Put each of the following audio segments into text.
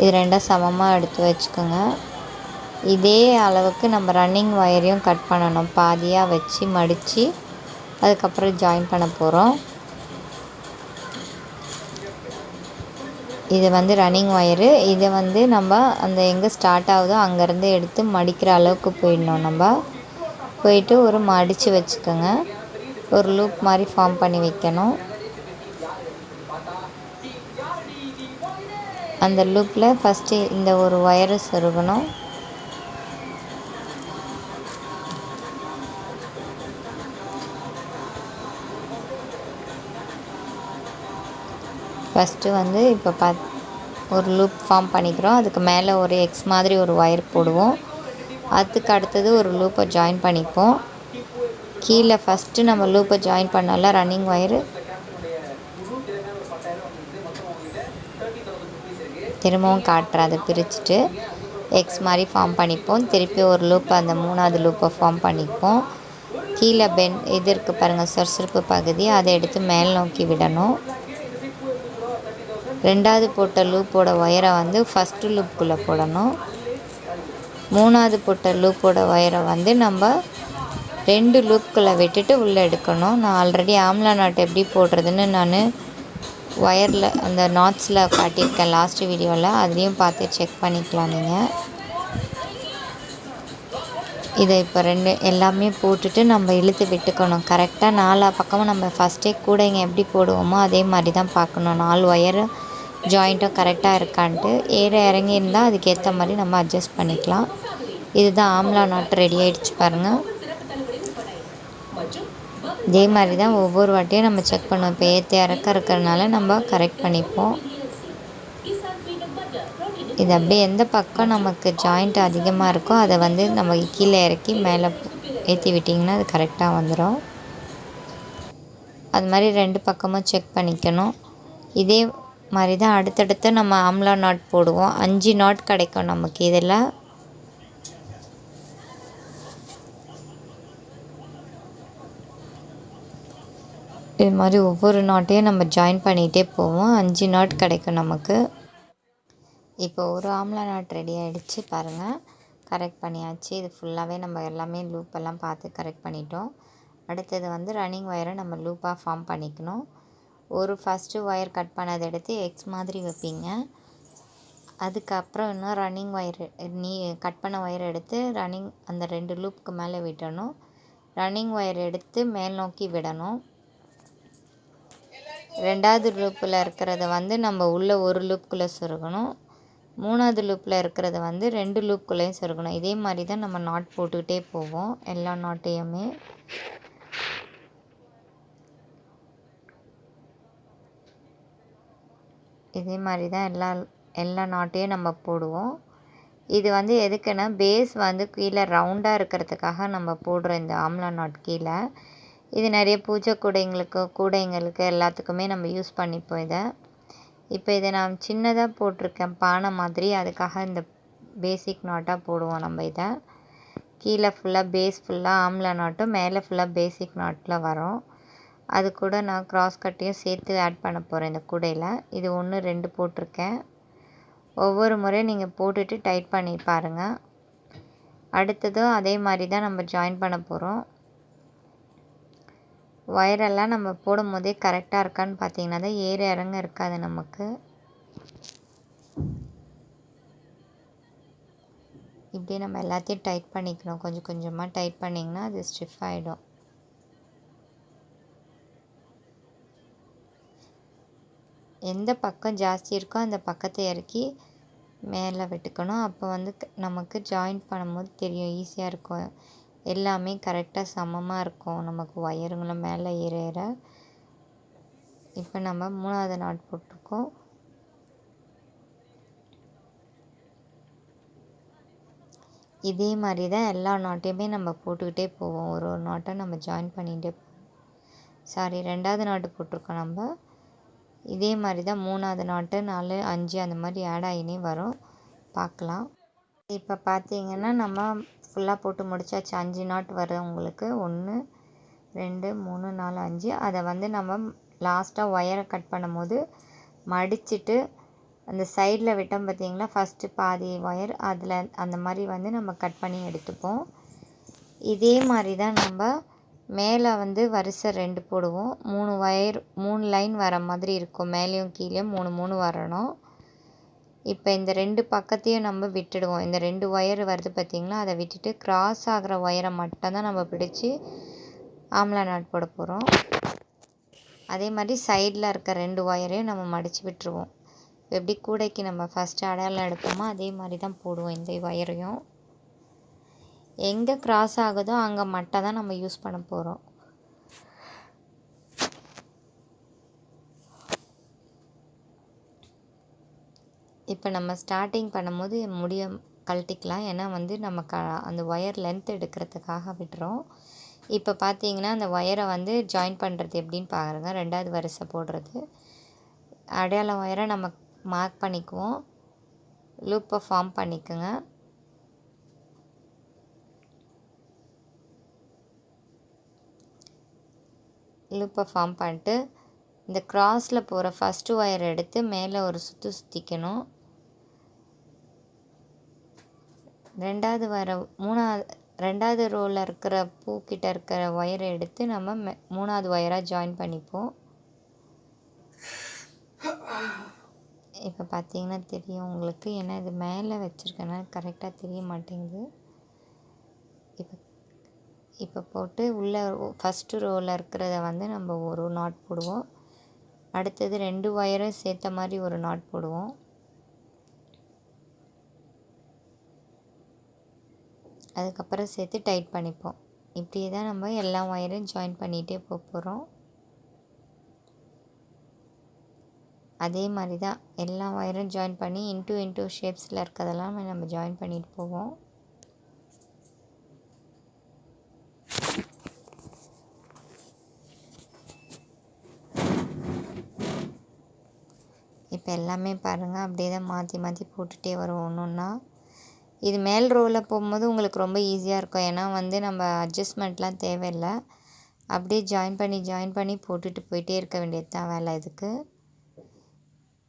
இது ரெண்டும் சமமாக எடுத்து வச்சுக்கோங்க. இதே அளவுக்கு நம்ம ரன்னிங் ஒயரையும் கட் பண்ணணும். பாதியாக வச்சு மடித்து அதுக்கப்புறம் ஜாயின் பண்ண போகிறோம். இது வந்து ரன்னிங் ஒயரு. இதை வந்து நம்ம அந்த எங்கே ஸ்டார்ட் ஆகுதோ அங்கேருந்து எடுத்து மடிக்கிற அளவுக்கு போயிடணும். நம்ம போயிட்டு ஒரு மடித்து வச்சுக்கோங்க. ஒரு லூப் மாதிரி ஃபார்ம் பண்ணி வைக்கணும். அந்த லூப்பில் ஃபஸ்ட்டு இந்த ஒரு ஒயரை சொருகணும். ஃபஸ்ட்டு வந்து இப்போ ஒரு லூப் ஃபார்ம் பண்ணிக்கிறோம். அதுக்கு மேலே ஒரு எக்ஸ் மாதிரி ஒரு ஒயர் போடுவோம். அதுக்கு அடுத்தது ஒரு லூப்பை ஜாயின் பண்ணிப்போம். கீழே ஃபஸ்ட்டு நம்ம லூப்பை ஜாயின் பண்ணல ரன்னிங் ஒயரு திரும்பவும் காட்டுற அதை பிரிச்சுட்டு எக்ஸ் மாதிரி ஃபார்ம் பண்ணிப்போம். திருப்பி ஒரு லூப் அந்த மூணாவது லூப்பை ஃபார்ம் பண்ணிப்போம். கீழே இது இருக்குது பாருங்கள், சொற்சிறப்பு பகுதி, அதை எடுத்து மேல் நோக்கி விடணும். ரெண்டாவது போட்ட லூப்போட ஒயரை வந்து ஃபஸ்ட்டு லூப்புக்குள்ளே போடணும். மூணாவது போட்ட லூப்போட ஒயரை வந்து நம்ம 2 லூப்புக்குள்ளே விட்டுட்டு உள்ளே எடுக்கணும். நான் ஆல்ரெடி ஆம்லா நாட் எப்படி போடுறதுன்னு நான் ஒயரில் அந்த நாட்ஸில் காட்டியிருக்கேன் லாஸ்ட் வீடியோவில். அதையும் பார்த்து செக் பண்ணிக்கலாம் நீங்கள். இதை இப்போ எல்லாமே போட்டுட்டு நம்ம இழுத்து விட்டுக்கணும். கரெக்டாக 4 பக்கமும் நம்ம ஃபஸ்ட்டே கூடைங்க எப்படி போடுவோமோ அதே மாதிரி தான் பார்க்கணும். 4 ஒயரு ஜாயிண்ட்டும் கரெக்டாக இருக்கான்ட்டு இறங்கி இருந்தால் அதுக்கேற்ற மாதிரி நம்ம அட்ஜஸ்ட் பண்ணிக்கலாம். இதுதான் ஆம்லா நாட் ரெடி ஆகிடுச்சு பாருங்கள். இதே மாதிரி தான் ஒவ்வொரு வாட்டியும் நம்ம செக் பண்ணுவோம். இப்போ ஏற்ற இறக்க இருக்கிறதுனால நம்ம கரெக்ட் பண்ணிப்போம். இது அப்படியே எந்த பக்கம் நமக்கு ஜாயிண்ட் அதிகமாக இருக்கோ அதை வந்து நம்ம கீழே இறக்கி மேலே ஏற்றி விட்டிங்கன்னா அது கரெக்டாக வந்துடும். அது மாதிரி 2 பக்கமும் செக் பண்ணிக்கணும். இதே மாதிரி தான் அடுத்தடுத்து நம்ம ஆம்லா நாட் போடுவோம். 5 நாட் கிடைக்கும் நமக்கு இதில். இது மாதிரி ஒவ்வொரு நாட்டையும் நம்ம ஜாயின் பண்ணிகிட்டே போவோம். 5 நாட் கிடைக்கும் நமக்கு. இப்போ ஒரு ஆம்லா நாட் ரெடி ஆகிடுச்சு பாருங்கள். கரெக்ட் பண்ணியாச்சு. இது ஃபுல்லாகவே நம்ம எல்லாமே லூப்பெல்லாம் பார்த்து கரெக்ட் பண்ணிட்டோம். அடுத்தது வந்து ரன்னிங் ஒயரை நம்ம லூப்பாக ஃபார்ம் பண்ணிக்கணும். ஒரு ஃபஸ்ட்டு ஒயர் கட் பண்ணதை எடுத்து எக்ஸ் மாதிரி வைப்பீங்க. அதுக்கப்புறம் இன்னும் ரன்னிங் ஒயர் கட் பண்ண ஒயர் எடுத்து அந்த 2 லூப்புக்கு மேலே விடணும். ரன்னிங் ஒயர் எடுத்து மேல் நோக்கி விடணும். ரெண்டாவது லூப்பில் இருக்கிறத வந்து நம்ம உள்ளே ஒரு லூப்புக்குள்ளே சொருகணும். மூணாவது லூப்பில் இருக்கிறத வந்து 2 லூப்புக்குள்ளேயும் சொருகணும். இதே மாதிரி தான் நம்ம நாட் போட்டுக்கிட்டே போவோம் எல்லா நாட்டையுமே. இதே மாதிரி தான் எல்லா நாட்டையும் நம்ம போடுவோம். இது வந்து எதுக்குன்னா பேஸ் வந்து கீழே ரவுண்டாக இருக்கிறதுக்காக நம்ம போடுற இந்த ஆம்லா நாட் கீழே. இது நிறைய பூஜை கூடைங்களுக்கு எல்லாத்துக்குமே நம்ம யூஸ் பண்ணிப்போம் இதை. இப்போ இதை நான் சின்னதாக போட்டிருக்கேன் பானை மாதிரி, அதுக்காக இந்த பேசிக் நாட்டாக போடுவோம் நம்ம இதை. கீழே ஃபுல்லாக பேஸ் ஃபுல்லாக ஆம்லா நாட்டும் மேலே ஃபுல்லாக பேசிக் நாட்டில் வரும். அது கூட நான் கிராஸ் கட்டையும் சேர்த்து ஆட் பண்ண போகிறேன் இந்த கூடையில். இது 1 2 போட்டிருக்கேன். ஒவ்வொரு முறை நீங்கள் போட்டுட்டு டைட் பண்ணி பாருங்கள். அடுத்ததும் அதே மாதிரி தான் நம்ம ஜாயின் பண்ண போகிறோம். ஒயரெல்லாம் நம்ம போடும் போதே கரெக்டாக இருக்கான்னு பார்த்தீங்கன்னா தான் ஏற இறங்க இருக்காது நமக்கு. இப்படியே நம்ம எல்லாத்தையும் டைட் பண்ணிக்கணும். கொஞ்சம் கொஞ்சமாக டைட் பண்ணிங்கன்னா அது ஸ்டிஃப் ஆகிடும். எந்த பக்கம் ஜாஸ்தி இருக்கோ அந்த பக்கத்தை இறக்கி மேலே விட்டுக்கணும். அப்போ வந்து நமக்கு ஜாயின் பண்ணும்போது தெரியும், ஈஸியாக இருக்கும். எல்லாமே கரெக்டாக சமமாக இருக்கும் நமக்கு ஒயருங்களும் மேலே ஏற. இப்போ நம்ம 3வது நாட் போட்டிருக்கோம். இதே மாதிரி தான் எல்லா நாட்டையுமே நம்ம போட்டுக்கிட்டே போவோம். ஒரு நாட்டை நம்ம ஜாயின் பண்ணிகிட்டே போவோம். 2வது நாட்டு போட்டிருக்கோம் நம்ம. இதே மாதிரி தான் 3வது நாட்டு 4 5 அந்த மாதிரி ஆட் ஆகினே வரும். பார்க்கலாம். இப்போ பார்த்தீங்கன்னா நம்ம ஃபுல்லாக போட்டு முடிச்சாச்சு. 5 நாட் வரும் உங்களுக்கு. 1 2 3 4 5. அதை வந்து நம்ம லாஸ்ட்டாக ஒயரை கட் பண்ணும்போது மடிச்சுட்டு அந்த சைடில் விட்டோம் பார்த்திங்களா, ஃபஸ்ட்டு பாதி ஒயர் அதில் அந்த மாதிரி வந்து நம்ம கட் பண்ணி எடுத்துப்போம். இதே மாதிரி தான் நம்ம மேலே வந்து வரிசை 2 போடுவோம். 3 ஒயர் 3 லைன் வர மாதிரி இருக்கும். மேலேயும் கீழே 3 வரணும். இப்போ இந்த 2 பக்கத்தையும் நம்ம விட்டுடுவோம். இந்த 2 ஒயர் வருது பார்த்திங்களா, அதை விட்டுட்டு கிராஸ் ஆகிற ஒயரை மட்டும் தான் நம்ம பிடிச்சி ஆம்லா நாட் போட போகிறோம். அதே மாதிரி சைடில் இருக்க 2 ஒயரையும் நம்ம மடித்து விட்டுருவோம். எப்படி கூடைக்கு நம்ம ஃபஸ்ட்டு அடையாளம் எடுப்போமோ அதே மாதிரி தான் போடுவோம் இந்த ஒயரையும். எங்கே கிராஸ் ஆகுதோ அங்கே மட்டும் தான் நம்ம யூஸ் பண்ண போகிறோம். இப்போ நம்ம ஸ்டார்டிங் பண்ணும்போது முடிய கழட்டிக்கலாம். ஏன்னா வந்து நம்ம அந்த ஒயர் லென்த் எடுக்கிறதுக்காக விட்டுறோம். இப்போ பார்த்தீங்கன்னா அந்த ஒயரை வந்து ஜாயின் பண்ணுறது எப்படின்னு பாருங்கள். 2வது வரிசை போடுறது. அடையாள ஒயரை நம்ம மார்க் பண்ணிக்குவோம். லூப்பை ஃபார்ம் பண்ணிக்கோங்க. லூப்பை ஃபார்ம் பண்ணிட்டு இந்த கிராஸில் போகிற ஃபஸ்ட்டு ஒயர் எடுத்து மேலே ஒரு சுற்றிக்கணும். 2வது ரோவில் இருக்கிற பூக்கிட்ட இருக்கிற ஒயரை எடுத்து நம்ம 3வது ஒயராக ஜாயின் பண்ணிப்போம். இப்போ பார்த்தீங்கன்னா தெரியும் உங்களுக்கு. ஏன்னா இது மேலே வச்சுருக்கேன்னா கரெக்டாக தெரிய மாட்டேங்குது. இப்போ போட்டு உள்ளே ஃபஸ்ட்டு ரோவில் இருக்கிறத வந்து நம்ம ஒரு நாட் போடுவோம். அடுத்தது 2 ஒயரும் சேர்த்த மாதிரி ஒரு நாட் போடுவோம். அதுக்கப்புறம் சேர்த்து டைட் பண்ணிப்போம். இப்படியே தான் நம்ம எல்லா ஒயரையும் ஜாயின் பண்ணிகிட்டே போகிறோம். அதே மாதிரி தான் எல்லா ஒயரும் ஜாயின் பண்ணி இன்டூ ஷேப்ஸில் இருக்கிறதெல்லாம் நம்ம ஜாயின் பண்ணிட்டு போவோம். இப்போ எல்லாமே பாருங்கள் அப்படியே தான் மாற்றி போட்டுகிட்டே வரும் ஒன்றா. இது மேல் ரோவில் போகும்போது உங்களுக்கு ரொம்ப ஈஸியாக இருக்கும். ஏன்னா வந்து நம்ம அட்ஜஸ்ட்மெண்ட்லாம் தேவையில்லை. அப்படியே ஜாயின் பண்ணி போட்டுட்டு போயிட்டே இருக்க வேண்டியது தான் வேலை.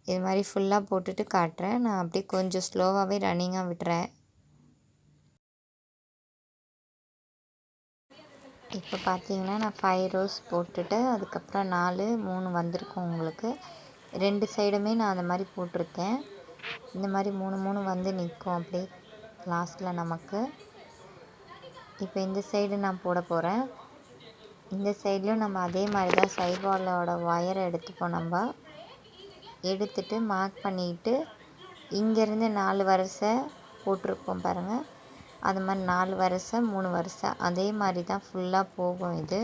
இது மாதிரி ஃபுல்லாக போட்டுட்டு காட்டுறேன். நான் அப்படியே கொஞ்சம் ஸ்லோவாகவே ரன்னிங்காக விட்டுறேன். இப்போ பார்த்தீங்கன்னா நான் 5 ரோஸ் போட்டுட்டு அதுக்கப்புறம் 4 3 வந்திருக்கும் உங்களுக்கு. 2 சைடுமே நான் அந்த மாதிரி போட்டிருக்கேன். இந்த மாதிரி 3 வந்து நிற்கும் அப்படியே லாஸ்ட்டில் நமக்கு. இப்போ இந்த சைடு நான் போட போகிறேன். இந்த சைட்லேயும் நம்ம அதே மாதிரி தான் சைட் வாலோட ஒயரை எடுத்துப்போம். நம்ம எடுத்துட்டு மார்க் பண்ணிவிட்டு இங்கேருந்து 4 வரிசை போட்டிருப்போம் பாருங்கள். அது மாதிரி 4 வரிசை 3 வரிசை அதே மாதிரி தான் ஃபுல்லாக போகும். இது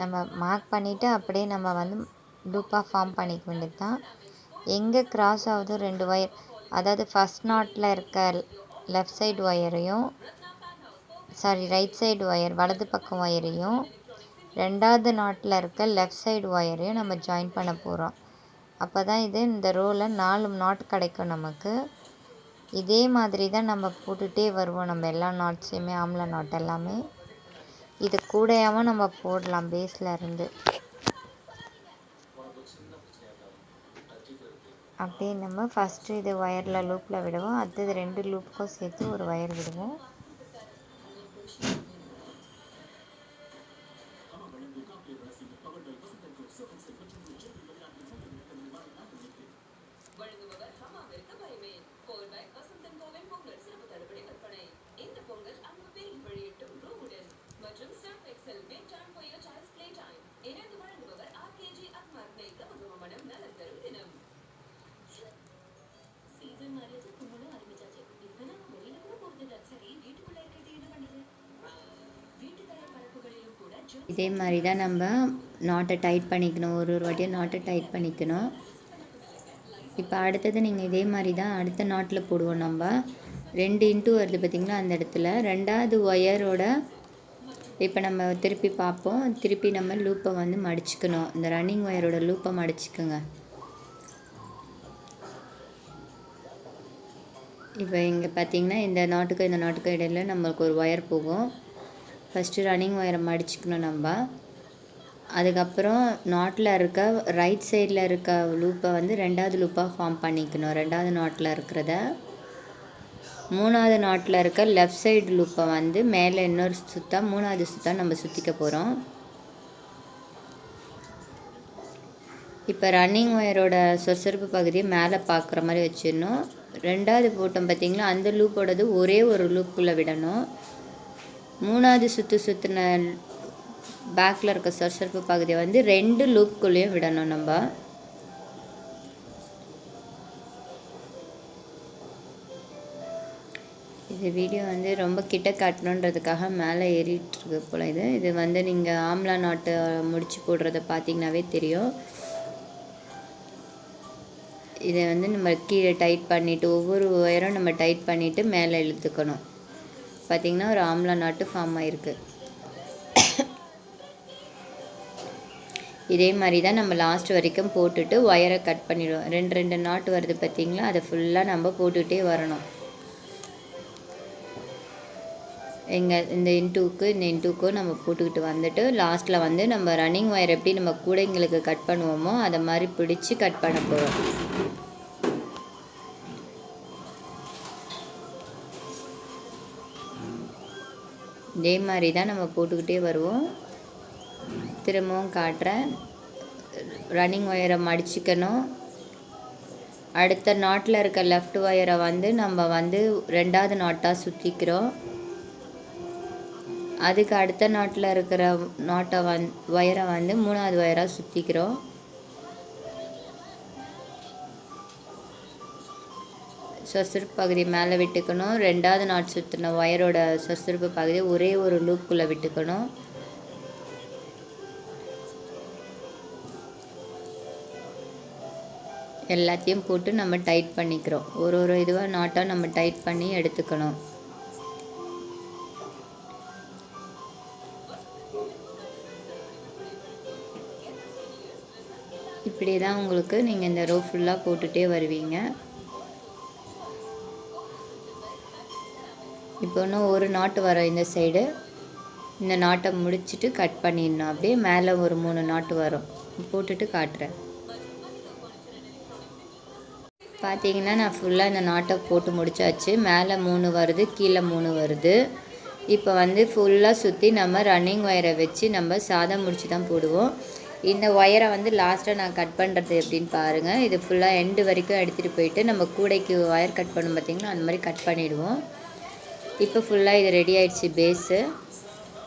நம்ம மார்க் பண்ணிவிட்டு அப்படியே நம்ம வந்து லூப்பாக ஃபார்ம் பண்ணிக்க வேண்டியது தான். எங்கே கிராஸ் ஆகுதோ 2 ஒயர், அதாவது ஃபஸ்ட் நாட்டில் இருக்க லெஃப்ட் சைடு ஒயரையும் ரைட் சைடு ஒயர் வலது பக்கம் ஒயரையும் 2வது நாட்டில் இருக்க லெஃப்ட் சைடு ஒயரையும் நம்ம ஜாயின் பண்ண போகிறோம். அப்போ தான் இந்த ரோவில் 4 நாட் கிடைக்கும் நமக்கு. இதே மாதிரி தான் நம்ம போட்டுகிட்டே வருவோம். நம்ம எல்லா நாட்ஸையுமே ஆம்லா நாட் எல்லாமே இது கூடையாமல் நம்ம போடலாம் பேஸில் இருந்து. அப்படியே நம்ம ஃபஸ்ட்டு இது ஒயரில் லூப்பில் விடுவோம். அடுத்தது 2 லூப்புக்கும் சேர்த்து ஒரு ஒயர் விடுவோம். இதே மாதிரி தான் நம்ம நாட்டை டைட் பண்ணிக்கணும். ஒரு வாட்டியும் நாட்டை டைட் பண்ணிக்கணும். இப்போ அடுத்தது நீங்கள் இதே மாதிரி தான் அடுத்த நாட்டில் போடுவோம். நம்ம 2 இன்ட்டு வருது பார்த்திங்களா, அந்த இடத்துல 2வது ஒயரோட இப்போ நம்ம திருப்பி பார்ப்போம். திருப்பி நம்ம லூப்பை வந்து மடிச்சுக்கணும். இந்த ரன்னிங் ஒயரோட லூப்பை மடிச்சுக்கோங்க. இப்போ இங்கே பார்த்திங்கன்னா இந்த நாட்டுக்கும் இடையில நம்மளுக்கு ஒரு ஒயர் போகும். ஃபஸ்ட்டு ரன்னிங் ஒயரை மடிச்சுக்கணும் நம்ம. அதுக்கப்புறம் நாட்டில் இருக்க ரைட் சைடில் இருக்க லூப்பை வந்து 2வது லூப்பாக ஃபார்ம் பண்ணிக்கணும். 2வது நாட்டில் இருக்கிறத 3வது நாட்டில் இருக்க லெஃப்ட் சைடு லூப்பை வந்து மேலே இன்னொரு சுற்றா 3வது சுற்றா நம்ம சுற்றிக்க போகிறோம். இப்போ ரன்னிங் ஒயரோட சொசர்ப்பு பகுதியை மேலே பார்க்குற மாதிரி வச்சிடணும். 2வது போட்டோம் பார்த்திங்களா, அந்த லூப்போடது ஒரே ஒரு லூப்புக்குள்ளே விடணும். 3வது சுற்றின பேக்கில் இருக்க சொசர்ப்பு பகுதியை வந்து 2 லூப்புக்குள்ளேயும் விடணும் நம்ம. இது வீடியோ வந்து ரொம்ப கிட்ட காட்டணுன்றதுக்காக மேலே ஏறிட்டுருக்கு போல். இது வந்து நீங்கள் ஆம்லா நாட்டு முடிச்சு போடுறத பார்த்திங்கனாவே தெரியும். இதை வந்து நம்ம கீழே டைட் பண்ணிவிட்டு ஒவ்வொரு ஒயரும் நம்ம டைட் பண்ணிவிட்டு மேலே இழுத்துக்கணும். பார்த்திங்கன்னா ஒரு ஆம்லா நாட்டு ஃபார்ம் ஆகிருக்கு. இதே மாதிரி தான் நம்ம லாஸ்ட் வரைக்கும் போட்டுட்டு ஒயரை கட் பண்ணிவிடுவோம். 2 நாட்டு வருது பார்த்திங்களா, அதை ஃபுல்லாக நம்ம போட்டுகிட்டே வரணும். இந்த இன்டூக்கும் நம்ம போட்டுக்கிட்டு வந்துட்டு லாஸ்ட்டில் வந்து நம்ம ரன்னிங் ஒயர் எப்படி நம்ம கூடைங்களுக்கு கட் பண்ணுவோமோ அதை மாதிரி பிடிச்சி கட் பண்ண போகிறோம். இதே மாதிரி தான் நம்ம போட்டுக்கிட்டே வருவோம். திரும்பவும் காட்டுறேன். ரன்னிங் ஒயரை மடிச்சுக்கணும். அடுத்த நாட்டில் இருக்க லெஃப்ட் ஒயரை வந்து நம்ம வந்து 2வது நாட்டாக சுற்றிக்கிறோம். அதுக்கு அடுத்த நாட்டில் இருக்கிற ஒயரை வந்து 3வது ஒயராக சுற்றிக்கிறோம். சொசர்ப்பு பகுதி மேலே விட்டுக்கணும். 2வது நாட் சுற்றின ஒயரோட சொசர்ப்பு பகுதி ஒரே ஒரு லூப்புக்குள்ளே விட்டுக்கணும். எல்லாத்தையும் போட்டு நம்ம டைட் பண்ணிக்கிறோம். ஒரு இதுவாக நாட்டாக நம்ம டைட் பண்ணி எடுத்துக்கணும். இப்படி தான் உங்களுக்கு நீங்கள் இந்த ரோ ஃபுல்லாக போட்டுகிட்டே வருவீங்க. இப்போ இன்னும் ஒரு நாட்டு வரும் இந்த சைடு. இந்த நாட்டை முடிச்சுட்டு கட் பண்ணிடணும். அப்படியே மேலே ஒரு 3 நாட்டு வரும். போட்டுட்டு காட்டுறேன். பார்த்தீங்கன்னா நான் ஃபுல்லாக இந்த நாட்டை போட்டு முடிச்சாச்சு. மேலே 3 வருது, கீழே 3 வருது. இப்போ வந்து ஃபுல்லாக சுற்றி நம்ம ரன்னிங் ஒயரை வச்சு நம்ம சாதா முடிச்சு தான் போடுவோம். இந்த ஒயரை வந்து லாஸ்ட்டாக நான் கட் பண்ணுறது எப்படின்னு பாருங்கள். இது ஃபுல்லாக எண்டு வரைக்கும் எடுத்துகிட்டு போயிட்டு நம்ம கூடைக்கு ஒயர் கட் பண்ணணும் பார்த்திங்கன்னா அந்த மாதிரி கட் பண்ணிவிடுவோம். இப்போ ஃபுல்லாக இது ரெடி ஆகிடுச்சு பேஸு.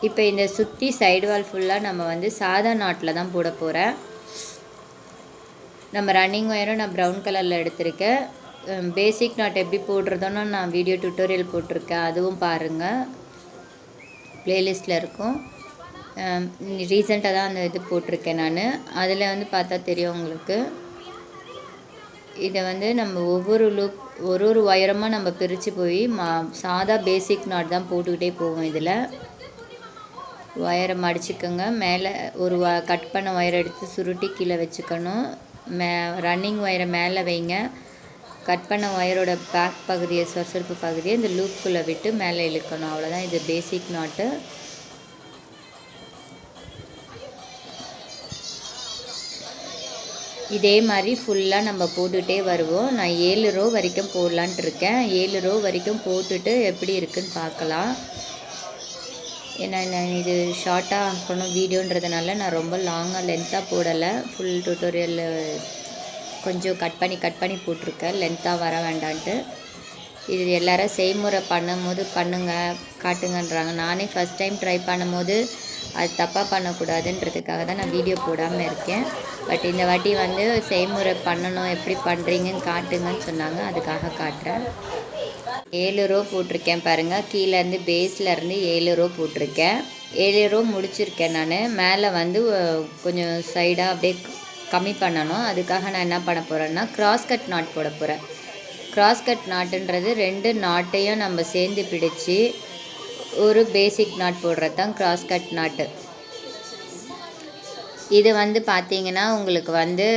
இப்போ இந்த சுற்றி சைடு வால் ஃபுல்லாக நம்ம வந்து சாதா நாட்டில் தான் போட போகிறேன். நம்ம ரன்னிங் ஒயரும் நான் ப்ரௌன் கலரில் எடுத்திருக்கேன். பேசிக் நாட் எப்படி போடுறதோன்னு நான் வீடியோ டியூட்டோரியல் போட்டிருக்கேன், அதுவும் பாருங்கள், ப்ளேலிஸ்ட்டில் இருக்கும். ரீசெண்டாக தான் அந்த இது போட்டிருக்கேன் நான். அதில் வந்து பார்த்தா தெரியும் உங்களுக்கு. இதை வந்து நம்ம ஒரு ஒயரமாக நம்ம பிரித்து போய் சாதா பேசிக் நாட் தான் போட்டுக்கிட்டே போவோம். இதில் ஒயரை மடிச்சுக்கோங்க. மேலே ஒரு கட் பண்ண ஒயரை எடுத்து சுருட்டி கீழே வச்சுக்கணும். ரன்னிங் ஒயரை மேலே வைங்க. கட் பண்ண ஒயரோட பேக் பகுதியை சொசர்ப்பு பகுதியை இந்த லூப்புக்குள்ளே விட்டு மேலே இழுக்கணும். அவ்வளோதான், இது பேசிக் நாட்டு. இதே மாதிரி ஃபுல்லாக நம்ம போட்டுகிட்டே வருவோம். நான் 7 ரோ வரைக்கும் போடலான்ட்டு இருக்கேன். 7 ரோ வரைக்கும் போட்டுட்டு எப்படி இருக்குன்னு பார்க்கலாம். ஏன்னா நான் இது ஷார்ட்டாக ஆக்கணும் வீடியோன்றதுனால நான் ரொம்ப லாங்காக லென்த்தாக போடலை. ஃபுல் டியூட்டோரியல் கொஞ்சம் கட் பண்ணி போட்டிருக்கேன், லென்த்தாக வர வேண்டான்ட்டு. இது எல்லோரும் செய்முறை பண்ணும்போது காட்டுங்கன்றாங்க. நானே ஃபஸ்ட் டைம் ட்ரை பண்ணும்போது அது தப்பாக பண்ணக்கூடாதுன்றதுக்காக தான் நான் வீடியோ போடாமல் இருக்கேன். பட் இந்த வாட்டி வந்து செய்முறை பண்ணணும், எப்படி பண்ணுறீங்கன்னு காட்டுங்கன்னு சொன்னாங்க, அதுக்காக காட்டுறேன். 7 ரோ போட்டிருக்கேன் பாருங்கள். கீழேருந்து பேஸ்லேருந்து 7 ரோ போட்டிருக்கேன். 7 ரோ முடிச்சிருக்கேன் நான். மேலே வந்து கொஞ்சம் சைடாக அப்படியே கம்மி பண்ணணும். அதுக்காக நான் என்ன பண்ண போகிறேன்னா கிராஸ் கட் நாட் போட போகிறேன். கிராஸ் கட் நாட்டுன்றது 2 நாட்டையும் நம்ம சேர்ந்து பிடிச்சி ஒரு பேசிக் நாட் போடுறது தான் கிராஸ் கட் நாட்டு. இது வந்து பார்த்திங்கன்னா உங்களுக்கு வந்து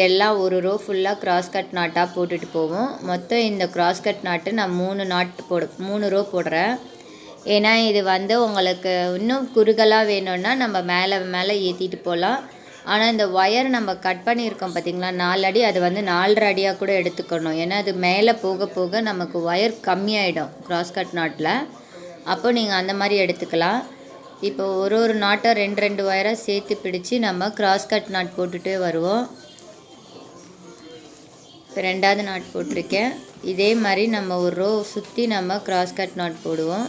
எல்லாம் ஒரு ரோ ஃபுல்லாக கிராஸ் கட் நாட்டாக போட்டுட்டு போவோம். மொத்தம் இந்த கிராஸ் கட் நாட்டு நான் 3 ரோ போடுறேன். ஏன்னா இது வந்து உங்களுக்கு இன்னும் குறுகலாக வேணும்னா நம்ம மேலே மேலே ஏற்றிட்டு போகலாம். ஆனால் இந்த ஒயர் நம்ம கட் பண்ணியிருக்கோம் பார்த்திங்களா 4 அடி, அது வந்து 4.5 அடியாக கூட எடுத்துக்கணும். ஏன்னா அது மேலே போக போக நமக்கு ஒயர் கம்மியாயிடும் கிராஸ் கட் நாட்டில். அப்போ நீங்கள் அந்த மாதிரி எடுத்துக்கலாம். இப்போ ஒரு நாட்டை 2 ஒயராக சேர்த்து பிடிச்சி நம்ம கிராஸ் கட் நாட் போட்டுகிட்டே வருவோம். இப்போ 2வது நாட் போட்டிருக்கேன். இதே மாதிரி நம்ம ஒரு ரோ சுற்றி நம்ம கிராஸ் கட் நாட் போடுவோம்.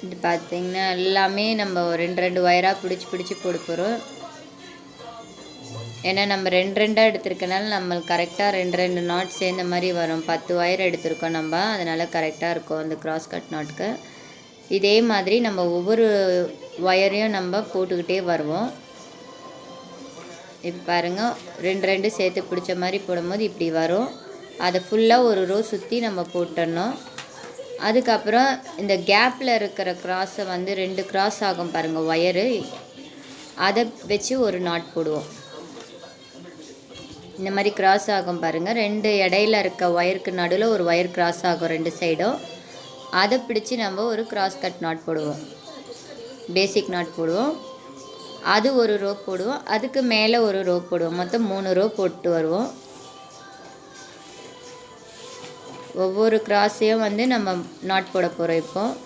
இது பார்த்திங்கன்னா எல்லாமே நம்ம 2 ஒயராக பிடிச்சி போட போகிறோம். ஏன்னா நம்ம 2 எடுத்துருக்கனால நம்மளுக்கு கரெக்டாக 2 நாட் சேர்ந்த மாதிரி வரும். 10 ஒயர் எடுத்திருக்கோம் நம்ம, அதனால் கரெக்டாக இருக்கும் அந்த கிராஸ் கட் நாட்டுக்கு. இதே மாதிரி நம்ம ஒவ்வொரு ஒயரையும் நம்ம போட்டுக்கிட்டே வருவோம். இப்போ பாருங்கள் 2 சேர்த்து பிடிச்ச மாதிரி போடும்போது இப்படி வரும். அதை ஃபுல்லாக ஒரு ரோ சுற்றி நம்ம போட்டுடணும். அதுக்கப்புறம் இந்த கேப்பில் இருக்கிற கிராஸை வந்து 2 கிராஸ் ஆகும் பாருங்கள் ஒயரு, அதை வச்சு ஒரு நாட் போடுவோம். இந்த மாதிரி கிராஸ் ஆகும் பாருங்கள். 2 இடையில இருக்க ஒயருக்கு நடுவில் ஒரு ஒயர் கிராஸ் ஆகும் 2 சைடும். அதை பிடிச்சி நம்ம ஒரு கிராஸ் கட் நாட் போடுவோம், பேசிக் நாட் போடுவோம். அது ஒரு ரோ போடுவோம், அதுக்கு மேலே ஒரு ரோ போடுவோம். மொத்தம் 3 ரோ போட்டு வருவோம். ஒவ்வொரு கிராஸையும் வந்து நம்ம நாட் போட போகிறோம். இப்போது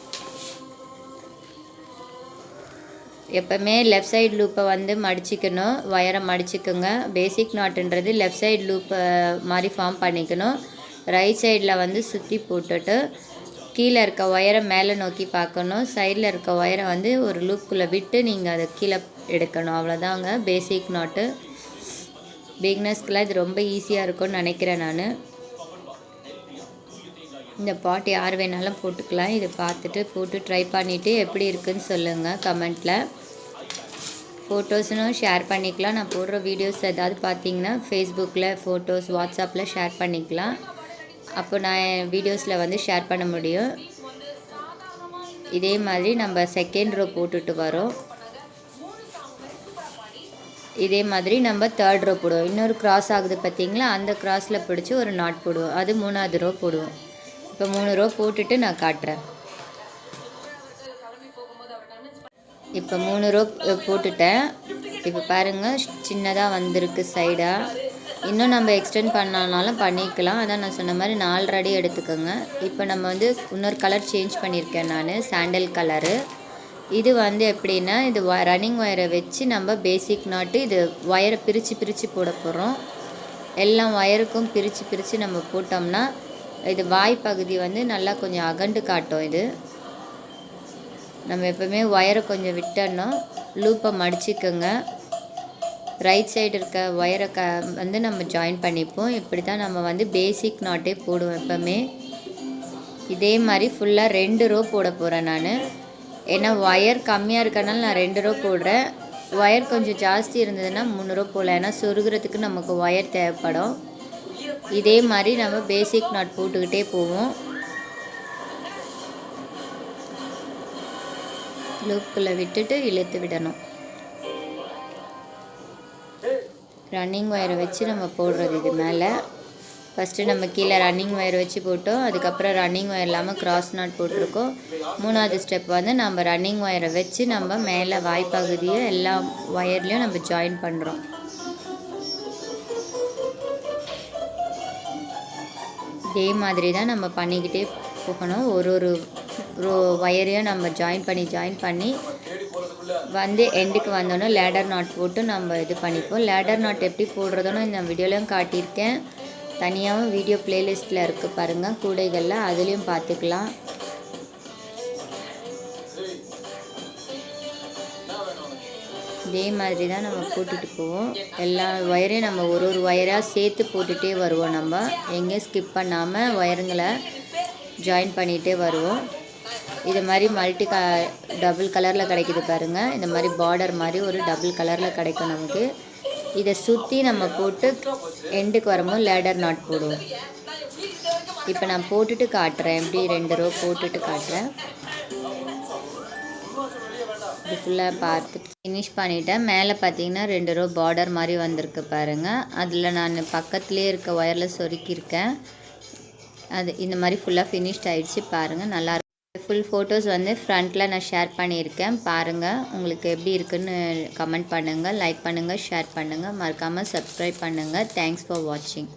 எப்போவுமே லெஃப்ட் சைடு லூப்பை வந்து மடிச்சிக்கணும், ஒயரை மடிச்சிக்கோங்க. பேசிக் நாட்டுன்றது லெஃப்ட் சைடு லூப்பை மாதிரி ஃபார்ம் பண்ணிக்கணும். ரைட் சைடில் வந்து சுற்றி போட்டுட்டு கீழே இருக்க ஒயரை மேலே நோக்கி பார்க்கணும். சைடில் இருக்க ஒயரை வந்து ஒரு லூப்புக்குள்ளே விட்டு நீங்கள் அதை கீழே எடுக்கணும். அவ்வளோதாங்க பேசிக் நாட்டு. பிகினர்ஸ்க்கெலாம் இது ரொம்ப ஈஸியாக இருக்கும்னு நினைக்கிறேன் நான். இந்த பாட் யார் வேணாலும் போட்டுக்கலாம். இதை பார்த்துட்டு போட்டு ட்ரை பண்ணிவிட்டு எப்படி இருக்குதுன்னு சொல்லுங்கள் கமெண்ட்டில். ஃபோட்டோஸ்னும் ஷேர் பண்ணிக்கலாம். நான் போடுற வீடியோஸ் ஏதாவது பார்த்தீங்கன்னா ஃபேஸ்புக்கில் ஃபோட்டோஸ், வாட்ஸ்அப்பில் ஷேர் பண்ணிக்கலாம். அப்போ நான் வீடியோஸில் வந்து ஷேர் பண்ண முடியும். இதே மாதிரி நம்ம செகண்ட் ரோ போட்டுட்டு வரோம். இதே மாதிரி நம்ம 3rd ரோ போடுவோம். இன்னொரு கிராஸ் ஆகுது பார்த்தீங்களா, அந்த கிராஸில் பிடிச்சி ஒரு நாட் போடுவோம். அது 3வது ரோ போடுவோம். இப்போ 3 ரோ போட்டுட்டு நான் காட்டுறேன். இப்போ 3 ரோ போட்டுட்டேன். இப்போ பாருங்கள் சின்னதாக வந்திருக்கு சைடாக. இன்னும் நம்ம எக்ஸ்டெண்ட் பண்ணாலும் பண்ணிக்கலாம். அதான் நான் சொன்ன மாதிரி 4 அடி எடுத்துக்கோங்க. இப்போ நம்ம வந்து இன்னொரு கலர் சேஞ்ச் பண்ணியிருக்கேன் நான், சாண்டல் கலரு. இது வந்து எப்படின்னா, இது ரன்னிங் ஒயரை வச்சு நம்ம பேசிக் நாட்டு இது ஒயரை பிரித்து போட போகிறோம். எல்லா ஒயருக்கும் பிரித்து நம்ம போட்டோம்னா இது வாய் பகுதி வந்து நல்லா கொஞ்சம் அகண்டு காட்டும். இது நம்ம எப்போவுமே ஒயரை கொஞ்சம் விட்டோன்னா லூப்பை மடிச்சிக்கோங்க. ரைட் சைடு இருக்க ஒயரை வந்து நம்ம ஜாயின் பண்ணிப்போம். இப்படி தான் நம்ம வந்து பேசிக் நாட்டே போடுவோம் எப்போவுமே. இதே மாதிரி ஃபுல்லாக 2 ரோ போட போகிறேன் நான். ஏன்னா ஒயர் கம்மியாக இருக்கனால நான் 2 ரோ போடுறேன். ஒயர் கொஞ்சம் ஜாஸ்தி இருந்ததுன்னா 3 ரோ போடலாம். ஏன்னா சொருகிறதுக்கு நமக்கு ஒயர் தேவைப்படும். இதே மாதிரி நம்ம பேசிக் நாட் போட்டுக்கிட்டே போவோம். லூப்புக்குள்ளே விட்டுட்டு இழுத்து விடணும். ரன்னிங் ஒயரை வச்சு நம்ம போடுறது இது மேலே. ஃபஸ்ட்டு நம்ம கீழே ரன்னிங் ஒயர் வச்சு போட்டோம். அதுக்கப்புறம் ரன்னிங் ஒயர் இல்லாமல் கிராஸ் நாட் போட்டிருக்கோம். 3வது ஸ்டெப் வந்து நம்ம ரன்னிங் ஒயரை வச்சு நம்ம மேலே வாய்ப்பகுதியை எல்லா ஒயர்லேயும் நம்ம ஜாயின் பண்ணுறோம். இதே மாதிரி தான் நம்ம பண்ணிக்கிட்டே போகணும். ஒரு ஒயரையும் நம்ம ஜாயின் பண்ணி வந்து எண்டுக்கு வந்தோன்னே லேடர் நாட் போட்டு நம்ம இது பண்ணிப்போம். லேடர் நாட் எப்படி போடுறதுன்னு இந்த வீடியோலையும் காட்டியிருக்கேன். தனியாகவும் வீடியோ பிளேலிஸ்ட்டில் இருக்குது பாருங்கள், கூடைகளில், அதுலேயும் பார்த்துக்கலாம். இதே மாதிரி தான் நம்ம போட்டுட்டு போவோம். எல்லா ஒயரையும் நம்ம ஒரு ஒயராக சேர்த்து போட்டுகிட்டே வருவோம். நம்ம எங்கேயும் ஸ்கிப் பண்ணாமல் ஒயருங்களை ஜாயின் பண்ணிகிட்டே வருவோம். இது மாதிரி டபுள் கலரில் கிடைக்கிது பாருங்கள். இந்த மாதிரி பார்டர் மாதிரி ஒரு டபுள் கலரில் கிடைக்கும் நமக்கு. இதை சுற்றி நம்ம போட்டு எண்டுக்கு வரும்போது லேடர் நாட் போடுவோம். இப்போ நான் போட்டுட்டு காட்டுறேன், எப்படி 2 ரோ போட்டுட்டு காட்டுறேன். இது ஃபுல்லாக பார்த்துட்டு ஃபினிஷ் பண்ணிவிட்டேன். மேலே பார்த்தீங்கன்னா 2 ரோ பார்டர் மாதிரி வந்திருக்கு பாருங்கள். அதில் நான் பக்கத்துலேயே இருக்க ஒயரில் சொருக்கியிருக்கேன். அது இந்த மாதிரி ஃபுல்லாக ஃபினிஷ்ட் ஆகிடுச்சு பாருங்கள், நல்லாயிருக்கும். ஃபுல் ஃபோட்டோஸ் வந்து ஃப்ரண்ட்டில் நான் ஷேர் பண்ணியிருக்கேன் பாருங்கள். உங்களுக்கு எப்படி இருக்குன்னு கமெண்ட் பண்ணுங்கள், லைக் பண்ணுங்கள், ஷேர் பண்ணுங்கள், மறக்காமல் சப்ஸ்கிரைப் பண்ணுங்கள். தேங்க்ஸ் ஃபார் வாட்சிங்.